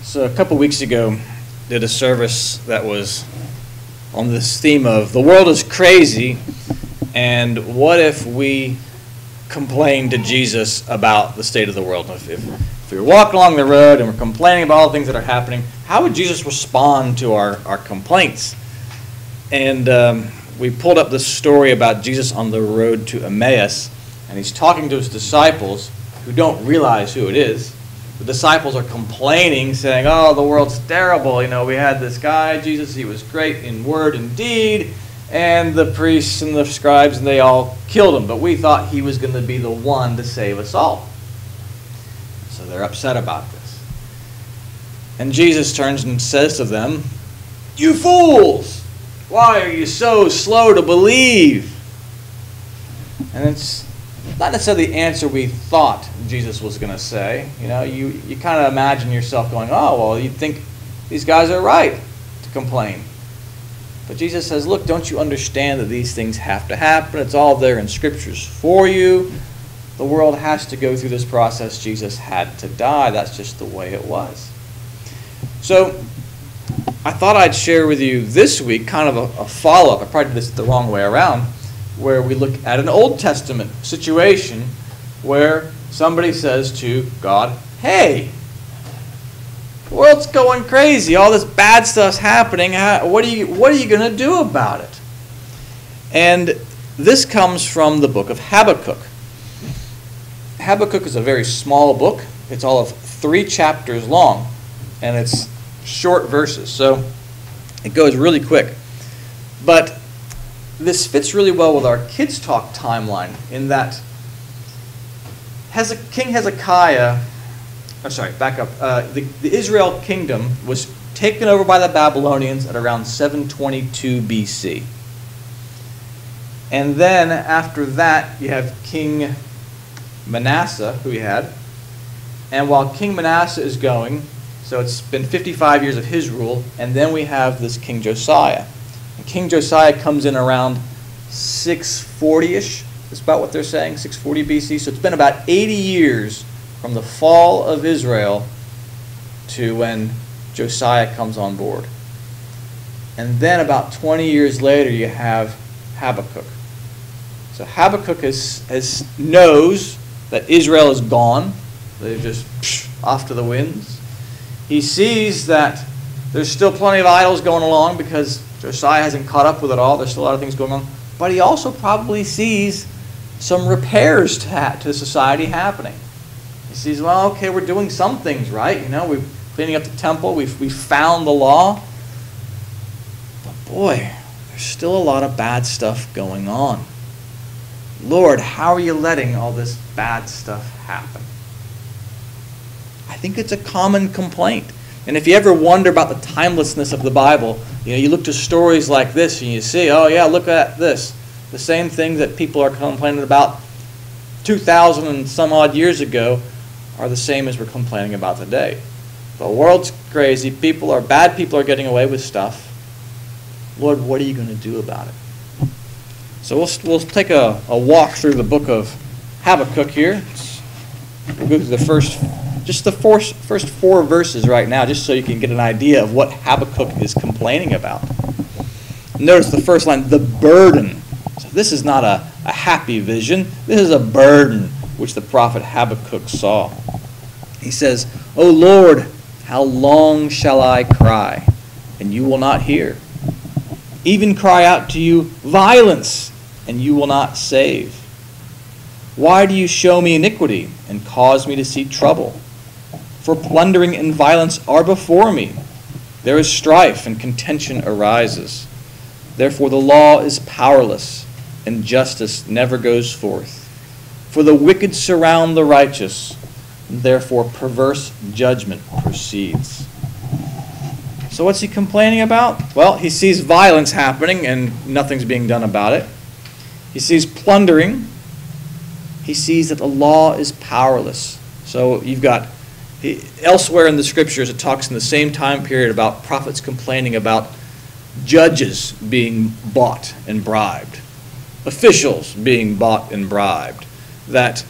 So a couple weeks ago, did a service that was on this theme of the world is crazy, and what if we complain to Jesus about the state of the world? If we were walking along the road and we're complaining about all the things that are happening, how would Jesus respond to our complaints? And we pulled up this story about Jesus on the road to Emmaus, and he's talking to his disciples who don't realize who it is. The disciples are complaining, saying, oh, the world's terrible. You know, we had this guy, Jesus, he was great in word and deed, and the priests and the scribes, and they all killed him. But we thought he was going to be the one to save us all. So they're upset about this. And Jesus turns and says to them, you fools! Why are you so slow to believe? And it's not necessarily the answer we thought Jesus was going to say. You know, you kind of imagine yourself going, oh, well, you think these guys are right to complain. But Jesus says, look, don't you understand that these things have to happen? It's all there in Scriptures for you. The world has to go through this process. Jesus had to die. That's just the way it was. So I thought I'd share with you this week kind of a follow-up. I probably did this the wrong way around, where we look at an Old Testament situation where somebody says to God, hey, the world's going crazy. All this bad stuff's happening. What are you going to do about it? And this comes from the book of Habakkuk. Habakkuk is a very small book. It's all of 3 chapters long, and it's short verses, so it goes really quick. But this fits really well with our Kids Talk timeline in that King Hezekiah, the Israel kingdom was taken over by the Babylonians at around 722 BC. And then after that, you have King Manasseh, who he had. And while King Manasseh is going, so it's been 55 years of his rule, and then we have this King Josiah. And King Josiah comes in around 640-ish. That's about what they're saying, 640 BC. So it's been about 80 years from the fall of Israel to when Josiah comes on board. And then about 20 years later, you have Habakkuk. So Habakkuk knows that Israel is gone. They're just off to the winds. He sees that there's still plenty of idols going along because Josiah hasn't caught up with it all. There's still a lot of things going on. But he also probably sees some repairs to society happening. He sees, well, okay, we're doing some things right. You know, we're cleaning up the temple. We've found the law. But boy, there's still a lot of bad stuff going on. Lord, how are you letting all this bad stuff happen? I think it's a common complaint. And if you ever wonder about the timelessness of the Bible, you look to stories like this and you see, oh yeah, look at this. The same things that people are complaining about 2,000 and some odd years ago are the same as we're complaining about today. The world's crazy. Bad people are getting away with stuff. Lord, what are you going to do about it? So we'll take a walk through the book of Habakkuk here. We'll go through the first 4 verses right now, just so you can get an idea of what Habakkuk is complaining about. Notice the first line, the burden. So this is not a happy vision. This is a burden which the prophet Habakkuk saw. He says, O Lord, how long shall I cry, and you will not hear? Even cry out to you violence, and you will not save. Why do you show me iniquity and cause me to see trouble? For plundering and violence are before me. There is strife and contention arises. Therefore the law is powerless, and justice never goes forth. For the wicked surround the righteous, and therefore perverse judgment proceeds. So what's he complaining about? Well, he sees violence happening and nothing's being done about it. He sees plundering. He sees that the law is powerless. So you've got, elsewhere in the Scriptures, it talks in the same time period about prophets complaining about judges being bought and bribed, officials being bought and bribed, that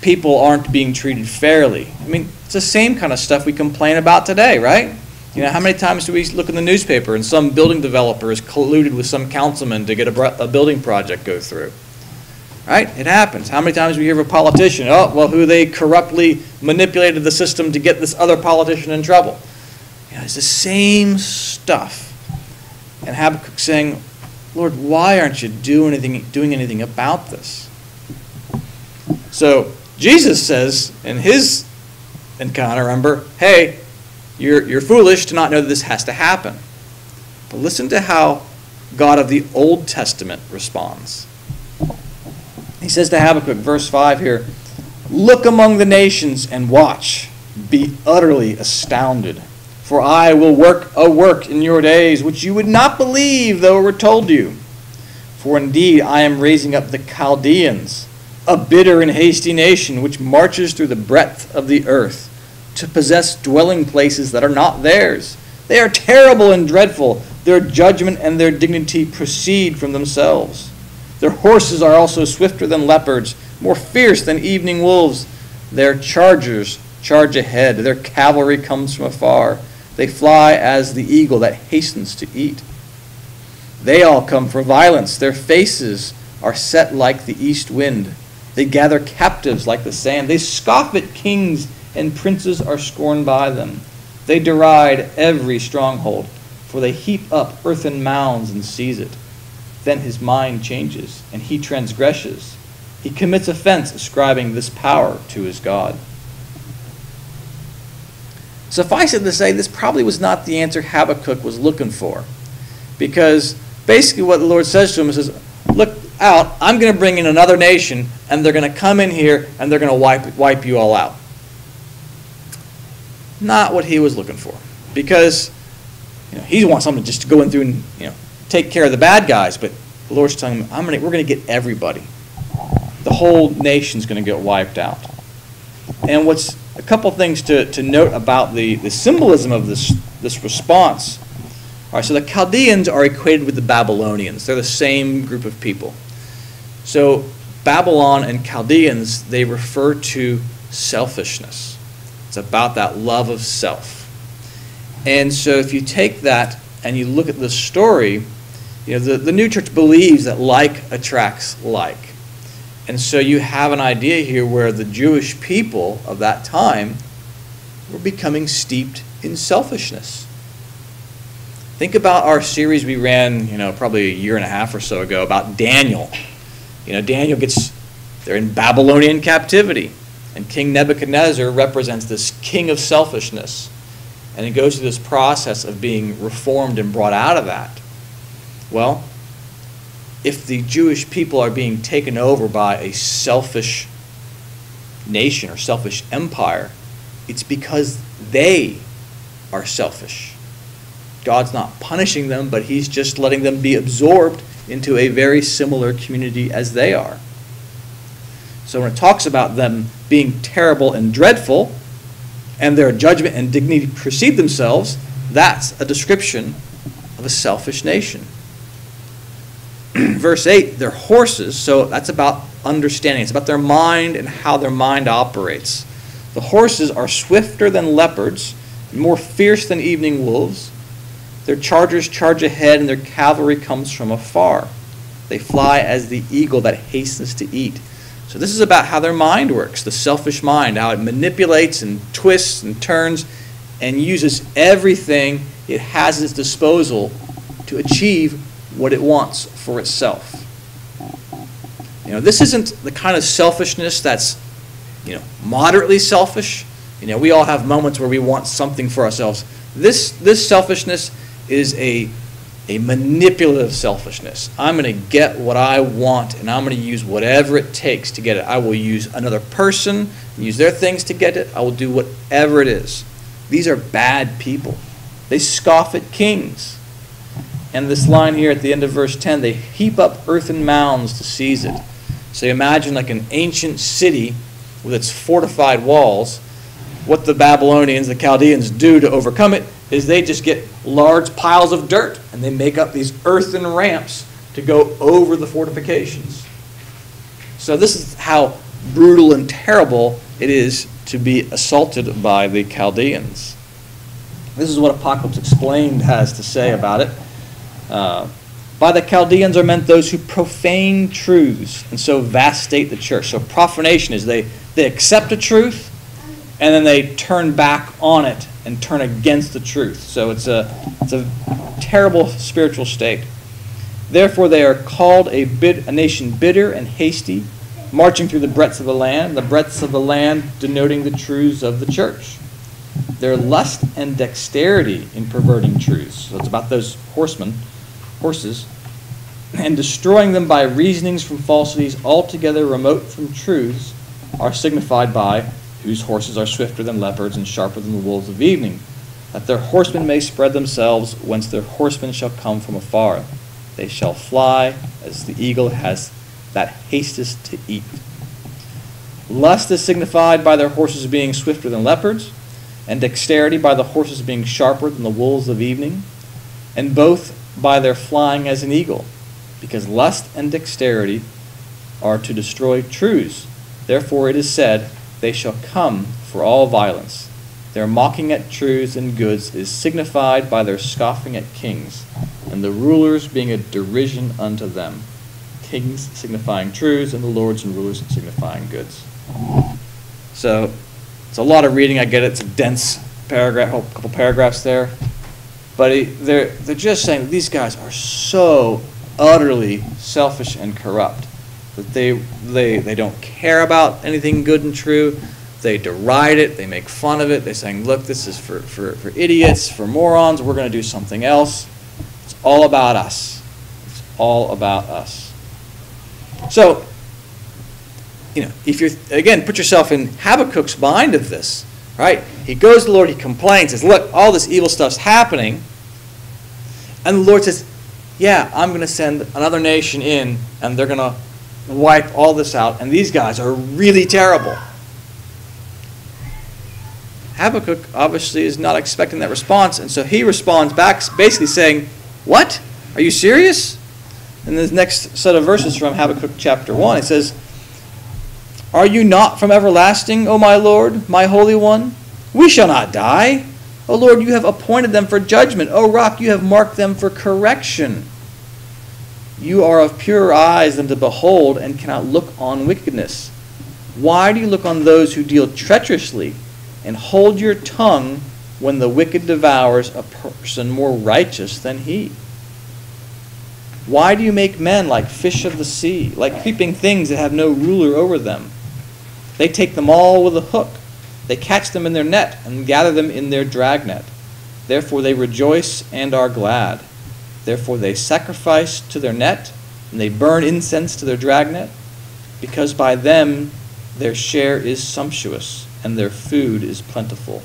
people aren't being treated fairly. I mean, it's the same kind of stuff we complain about today, right? You know, how many times do we look in the newspaper and some building developer is colluded with some councilman to get a building project go through? Right? It happens. How many times do we hear of a politician, oh, well, who they corruptly manipulated the system to get this other politician in trouble? You know, it's the same stuff. And Habakkuk saying, Lord, why aren't you doing anything about this? So Jesus says in his encounter, remember, hey, you're foolish to not know that this has to happen. But listen to how God of the Old Testament responds. He says to Habakkuk, verse 5 here, look among the nations and watch. Be utterly astounded. For I will work a work in your days which you would not believe though it were told you. For indeed I am raising up the Chaldeans, a bitter and hasty nation which marches through the breadth of the earth, to possess dwelling places that are not theirs. They are terrible and dreadful. Their judgment and their dignity proceed from themselves. Their horses are also swifter than leopards, more fierce than evening wolves. Their chargers charge ahead. Their cavalry comes from afar. They fly as the eagle that hastens to eat. They all come for violence. Their faces are set like the east wind. They gather captives like the sand. They scoff at kings, and princes are scorned by them. They deride every stronghold, for they heap up earthen mounds and seize it. Then his mind changes, and he transgresses. He commits offense, ascribing this power to his God. Suffice it to say, this probably was not the answer Habakkuk was looking for. Because basically what the Lord says to him is, look out, I'm going to bring in another nation, and they're going to come in here, and they're going to wipe you all out. Not what he was looking for. Because he wants someone just to go in through and take care of the bad guys, but the Lord's telling him, we're going to get everybody. The whole nation's going to get wiped out. And what's a couple things to note about the symbolism of this response. All right, so the Chaldeans are equated with the Babylonians. They're the same group of people. So Babylon and Chaldeans, they refer to selfishness. It's about that love of self. And so if you take that and you look at the story, the New Church believes that like attracts like. And so you have an idea here where the Jewish people of that time were becoming steeped in selfishness. Think about our series we ran, probably a year and a half or so ago about Daniel. Daniel they're in Babylonian captivity. And King Nebuchadnezzar represents this king of selfishness. And he goes through this process of being reformed and brought out of that. Well, if the Jewish people are being taken over by a selfish nation or selfish empire, it's because they are selfish. God's not punishing them, but he's just letting them be absorbed into a very similar community as they are. So when it talks about them being terrible and dreadful, and their judgment and dignity precede themselves, that's a description of a selfish nation. Verse 8, their horses, so that's about understanding. It's about their mind and how their mind operates. The horses are swifter than leopards, more fierce than evening wolves. Their chargers charge ahead, and their cavalry comes from afar. They fly as the eagle that hastens to eat. So this is about how their mind works, the selfish mind, how it manipulates and twists and turns and uses everything it has at its disposal to achieve what it wants for itself. This isn't the kind of selfishness that's, moderately selfish. We all have moments where we want something for ourselves. This selfishness is a manipulative selfishness. I'm going to get what I want, and I'm going to use whatever it takes to get it. I will use another person, use their things to get it. I will do whatever it is. These are bad people. They scoff at kings. And this line here at the end of verse 10, they heap up earthen mounds to seize it. So you imagine like an ancient city with its fortified walls. What the Babylonians, the Chaldeans, do to overcome it is they just get large piles of dirt and they make up these earthen ramps to go over the fortifications. So this is how brutal and terrible it is to be assaulted by the Chaldeans. This is what Apocalypse Explained has to say about it. By the Chaldeans are meant those who profane truths and so vastate the church. So profanation is they accept a truth and then they turn back on it and turn against the truth. So it's a terrible spiritual state. Therefore they are called a nation bitter and hasty, marching through the breadths of the breadths of the land denoting the truths of the church. Their lust and dexterity in perverting truths. So it's about those horses, and destroying them by reasonings from falsities altogether remote from truths, are signified by whose horses are swifter than leopards and sharper than the wolves of evening, that their horsemen may spread themselves, whence their horsemen shall come from afar. They shall fly as the eagle has that hasteth to eat. Lust is signified by their horses being swifter than leopards, and dexterity by the horses being sharper than the wolves of evening, and both by their flying as an eagle, because lust and dexterity are to destroy truths. Therefore it is said, they shall come for all violence. Their mocking at truths and goods is signified by their scoffing at kings, and the rulers being a derision unto them. Kings signifying truths, and the lords and rulers signifying goods. So it's a lot of reading. I get it. It's a dense paragraph, a couple paragraphs there. But they're just saying that these guys are so utterly selfish and corrupt that they don't care about anything good and true. They deride it. They make fun of it. They're saying, look, this is for idiots, for morons. We're going to do something else. It's all about us. It's all about us. So, if you're, again, put yourself in Habakkuk's mind of this, right? He goes to the Lord, he complains, says, look, all this evil stuff's happening. And the Lord says, yeah, I'm going to send another nation in, and they're going to wipe all this out, and these guys are really terrible. Habakkuk obviously is not expecting that response, and so he responds back basically saying, what? Are you serious? In the next set of verses from Habakkuk chapter 1, it says, are you not from everlasting, O my Lord, my Holy One? We shall not die. O Lord, you have appointed them for judgment. O Rock, you have marked them for correction. You are of purer eyes than to behold, and cannot look on wickedness. Why do you look on those who deal treacherously, and hold your tongue when the wicked devours a person more righteous than he? Why do you make men like fish of the sea, like creeping things that have no ruler over them? They take them all with a hook. They catch them in their net and gather them in their dragnet. Therefore they rejoice and are glad. Therefore they sacrifice to their net, and they burn incense to their dragnet, because by them their share is sumptuous, and their food is plentiful.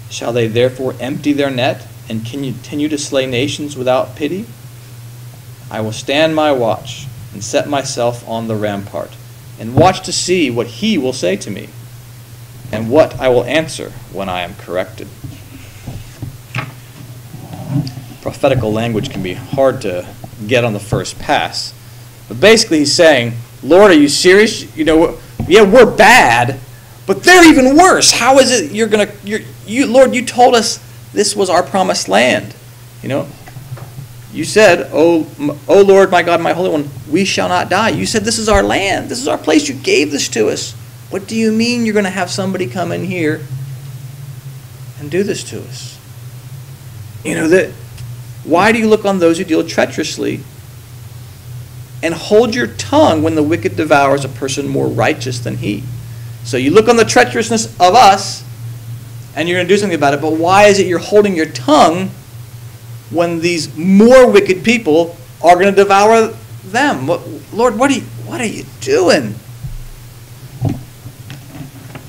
Shall they therefore empty their net, and continue to slay nations without pity? I will stand my watch, and set myself on the rampart, and watch to see what he will say to me, and what I will answer when I am corrected. Prophetical language can be hard to get on the first pass. But basically he's saying, Lord, are you serious? Yeah, we're bad, but they're even worse. How is it Lord, you told us this was our promised land. You said, oh Lord, my God, my Holy One, we shall not die. You said this is our land. This is our place. You gave this to us. What do you mean you're going to have somebody come in here and do this to us? Why do you look on those who deal treacherously, and hold your tongue when the wicked devours a person more righteous than he? So you look on the treacherousness of us, and you're going to do something about it, but why is it you're holding your tongue when these more wicked people are going to devour them? Lord, what are you doing?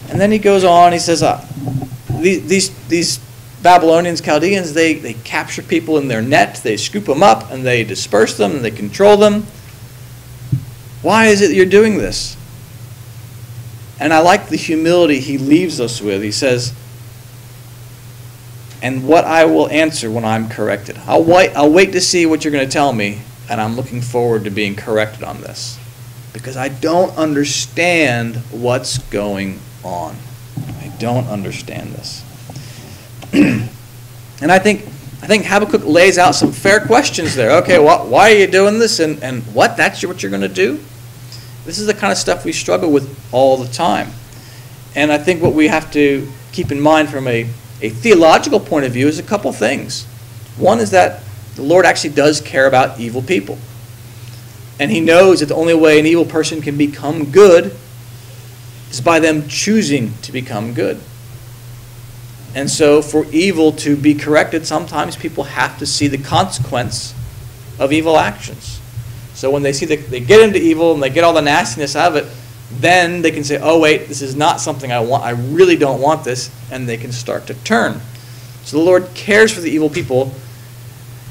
And then he goes on, he says, these Babylonians, Chaldeans, they capture people in their net, they scoop them up, and they disperse them, and they control them. Why is it you're doing this? And I like the humility he leaves us with. He says, and what I will answer when I'm corrected. I'll wait to see what you're going to tell me, and I'm looking forward to being corrected on this. because I don't understand what's going on. I don't understand this. And I think Habakkuk lays out some fair questions there. Okay, why are you doing this? And what? That's what you're going to do? This is the kind of stuff we struggle with all the time. And I think what we have to keep in mind from a theological point of view is a couple things. One is that the Lord actually does care about evil people. And he knows that the only way an evil person can become good is by them choosing to become good. And so for evil to be corrected, sometimes people have to see the consequence of evil actions. So when they see that they get into evil and they get all the nastiness out of it, then they can say, oh wait, this is not something I want. I really don't want this. And they can start to turn. So the Lord cares for the evil people.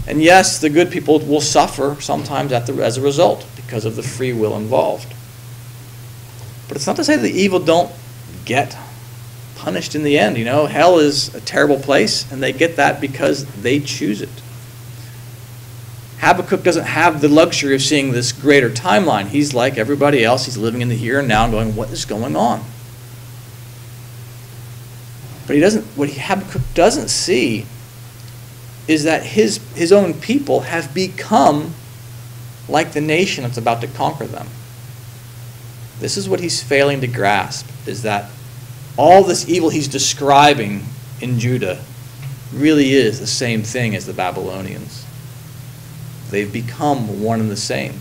And yes, the good people will suffer sometimes as a result because of the free will involved. But it's not to say that the evil don't get punished in the end. You know, hell is a terrible place, and they get that because they choose it. Habakkuk doesn't have the luxury of seeing this greater timeline. He's like everybody else. He's living in the here and now and going, what is going on? But what Habakkuk doesn't see is that his own people have become like the nation that's about to conquer them. This is what he's failing to grasp, is that all this evil he's describing in Judah really is the same thing as the Babylonians. They've become one and the same,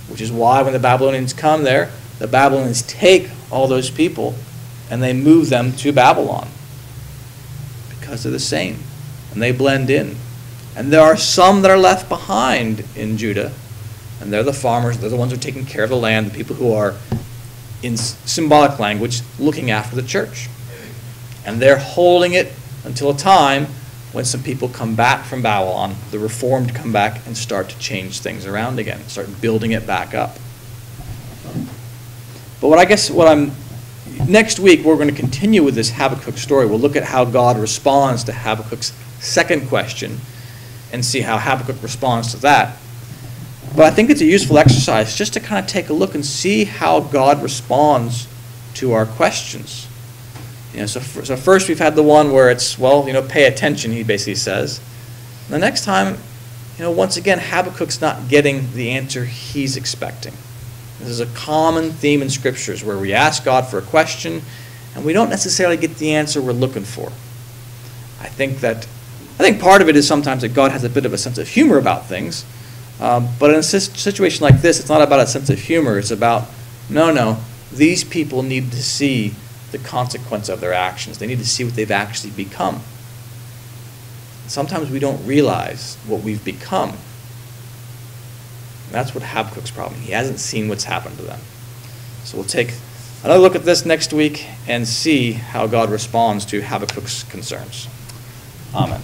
which is why when the Babylonians come there, the Babylonians take all those people and they move them to Babylon because they're the same and they blend in. And there are some that are left behind in Judah, and they're the farmers, they're the ones who are taking care of the land, the people who are, in symbolic language, looking after the church. And they're holding it until a time when some people come back from Babylon, the Reformed come back and start to change things around again, start building it back up. But next week we're going to continue with this Habakkuk story. We'll look at how God responds to Habakkuk's second question and see how Habakkuk responds to that. But I think it's a useful exercise just to kind of take a look and see how God responds to our questions. So first we've had the one where it's, pay attention, he basically says. And the next time, once again, Habakkuk's not getting the answer he's expecting. This is a common theme in scriptures where we ask God for a question and we don't necessarily get the answer we're looking for. I think part of it is sometimes that God has a bit of a sense of humor about things. But in a situation like this, it's not about a sense of humor. It's about, no, these people need to see the consequence of their actions. They need to see what they've actually become. Sometimes we don't realize what we've become. And that's what Habakkuk's problem. He hasn't seen what's happened to them. So we'll take another look at this next week and see how God responds to Habakkuk's concerns. Amen.